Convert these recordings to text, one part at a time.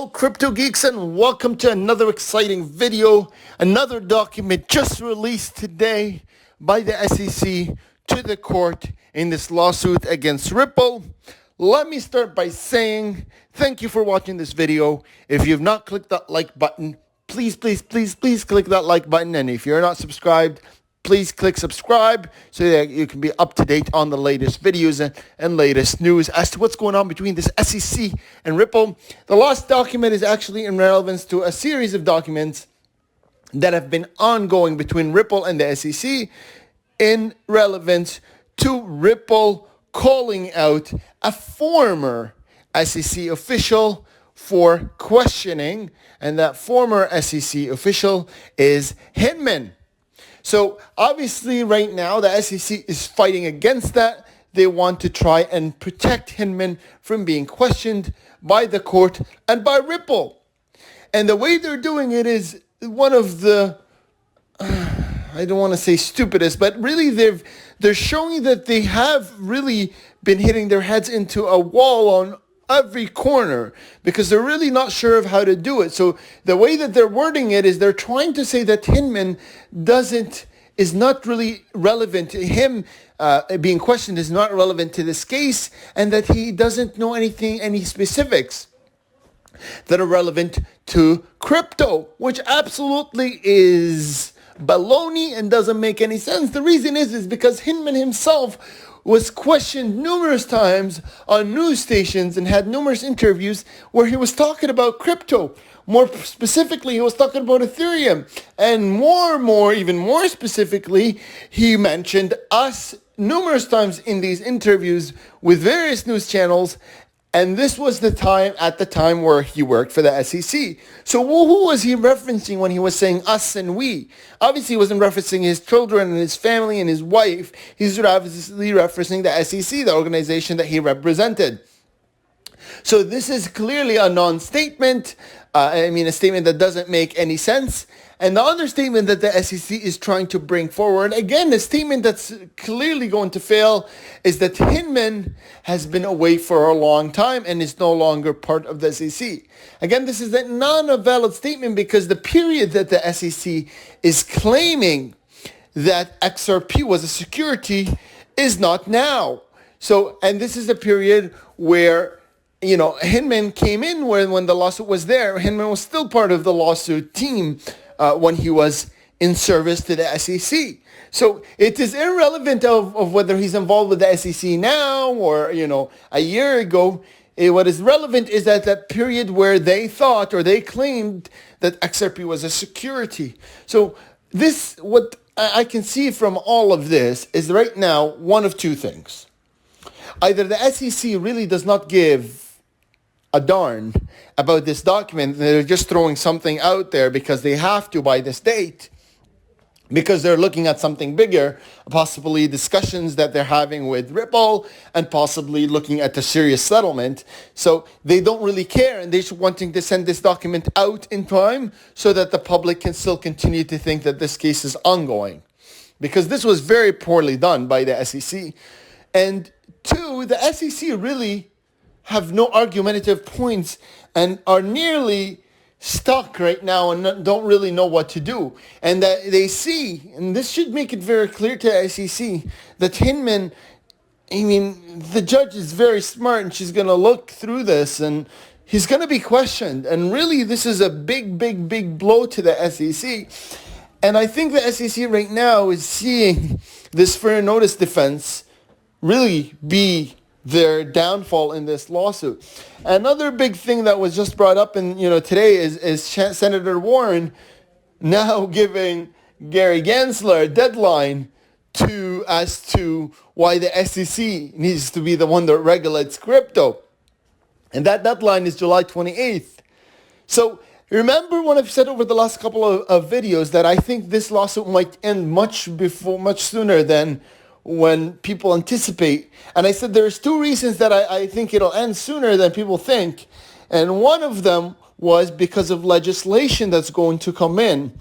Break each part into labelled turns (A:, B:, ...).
A: Hello crypto geeks and welcome to another exciting video. Another document just released today by the SEC to the court in this lawsuit against Ripple. Let me start by saying thank you for watching this video. If you've not clicked that like button, please click that like button. And if you're not subscribed, please click subscribe so that you can be up to date on the latest videos and latest news as to what's going on between this SEC and Ripple. The last document is actually in relevance to a series of documents that have been ongoing between Ripple and the SEC in relevance to Ripple calling out a former SEC official for questioning, and that former SEC official is Hinman. So obviously right now the SEC is fighting against that. They want to try and protect Hinman from being questioned by the court and by Ripple. And the way they're doing it is one of the, I don't want to say stupidest, but really they're showing that they have really been hitting their heads into a wall on every corner because they're really not sure of how to do it. So the way that they're wording it is they're trying to say that Hinman is not really relevant to him. Being questioned is not relevant to this case, and that he doesn't know any specifics that are relevant to crypto, which absolutely is baloney and doesn't make any sense. The reason is because Hinman himself was questioned numerous times on news stations and had numerous interviews where he was talking about crypto. More specifically, he was talking about Ethereum. And even more specifically, he mentioned us numerous times in these interviews with various news channels. And this was at the time where he worked for the SEC. So who was he referencing when he was saying us and we? Obviously, he wasn't referencing his children and his family and his wife. He's obviously referencing the SEC, the organization that he represented. So this is clearly a non-statement. A statement that doesn't make any sense. And the other statement that the SEC is trying to bring forward, again, the statement that's clearly going to fail, is that Hinman has been away for a long time and is no longer part of the SEC. Again, this is not a valid statement because the period that the SEC is claiming that XRP was a security is not now. So, and this is a period where Hinman came in when the lawsuit was there. Hinman was still part of the lawsuit team when he was in service to the SEC. So it is irrelevant of whether he's involved with the SEC now or, a year ago. What is relevant is that period where they thought or they claimed that XRP was a security. So what I can see from all of this is right now one of two things. Either the SEC really does not give a darn about this document. They're just throwing something out there because they have to by this date, because they're looking at something bigger, possibly discussions that they're having with Ripple and possibly looking at a serious settlement. So they don't really care, and they're just wanting to send this document out in time so that the public can still continue to think that this case is ongoing, because this was very poorly done by the SEC. And two, the SEC really have no argumentative points and are nearly stuck right now and don't really know what to do. And that they see, and this should make it very clear to the SEC, that Hinman, the judge is very smart and she's going to look through this and he's going to be questioned. And really, this is a big blow to the SEC. And I think the SEC right now is seeing this fair notice defense really be their downfall in this lawsuit. Another big thing that was just brought up today is Senator Warren now giving Gary Gensler a deadline as to why the SEC needs to be the one that regulates crypto. And that deadline is July 28th. So remember when I've said over the last couple of videos that I think this lawsuit might end much sooner than when people anticipate. And I said there's two reasons that I think it'll end sooner than people think. And one of them was because of legislation that's going to come in.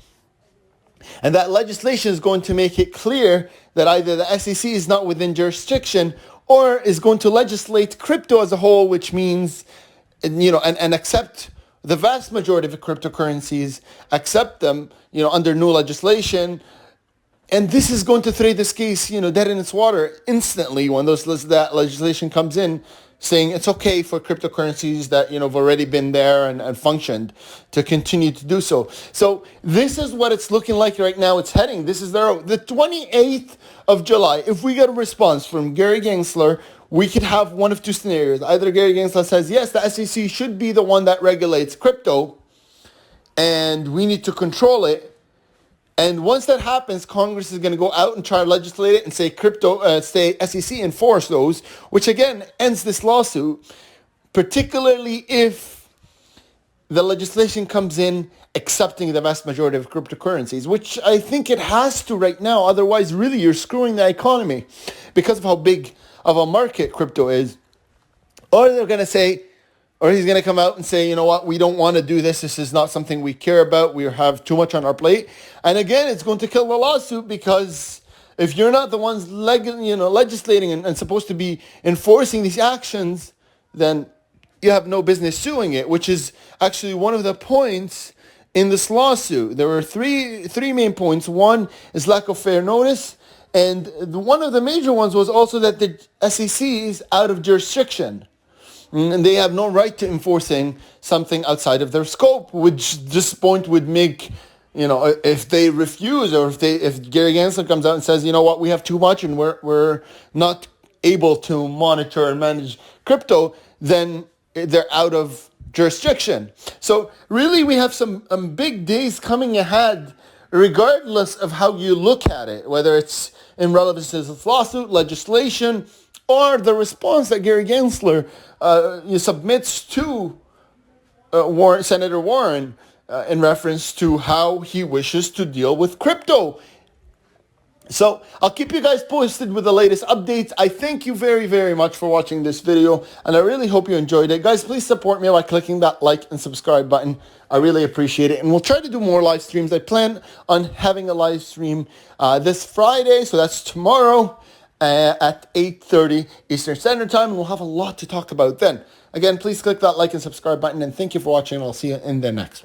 A: And that legislation is going to make it clear that either the SEC is not within jurisdiction or is going to legislate crypto as a whole, which means, and accept the vast majority of cryptocurrencies accept them, under new legislation. And this is going to throw this case, dead in its water instantly when that legislation comes in, saying it's okay for cryptocurrencies that, have already been there and functioned to continue to do so. So this is what it's looking like right now. It's heading. This is the 28th of July. If we get a response from Gary Gensler, we could have one of two scenarios. Either Gary Gensler says, yes, the SEC should be the one that regulates crypto and we need to control it. And once that happens, Congress is going to go out and try to legislate it and say say SEC enforce those, which again ends this lawsuit, particularly if the legislation comes in accepting the vast majority of cryptocurrencies, which I think it has to right now. Otherwise, really, you're screwing the economy because of how big of a market crypto is. Or they're going to say, or he's going to come out and say, you know what, we don't want to do this. This is not something we care about. We have too much on our plate. And again, it's going to kill the lawsuit because if you're not the ones legislating and supposed to be enforcing these actions, then you have no business suing it, which is actually one of the points in this lawsuit. There were three main points. One is lack of fair notice. And one of the major ones was also that the SEC is out of jurisdiction. And they have no right to enforcing something outside of their scope, which this point would make, if they refuse or if Gary Gensler comes out and says, you know what, we have too much and we're not able to monitor and manage crypto, then they're out of jurisdiction. So really we have some big days coming ahead, regardless of how you look at it, whether it's in relevance to this lawsuit, legislation, or the response that Gary Gensler submits to Senator Warren in reference to how he wishes to deal with crypto. So I'll keep you guys posted with the latest updates. I thank you very, very much for watching this video, and I really hope you enjoyed it. Guys, please support me by clicking that like and subscribe button. I really appreciate it, and we'll try to do more live streams. I plan on having a live stream this Friday, so that's tomorrow, at 8:30 Eastern Standard Time, and we'll have a lot to talk about then. Again, please click that like and subscribe button, and thank you for watching, and I'll see you in the next one.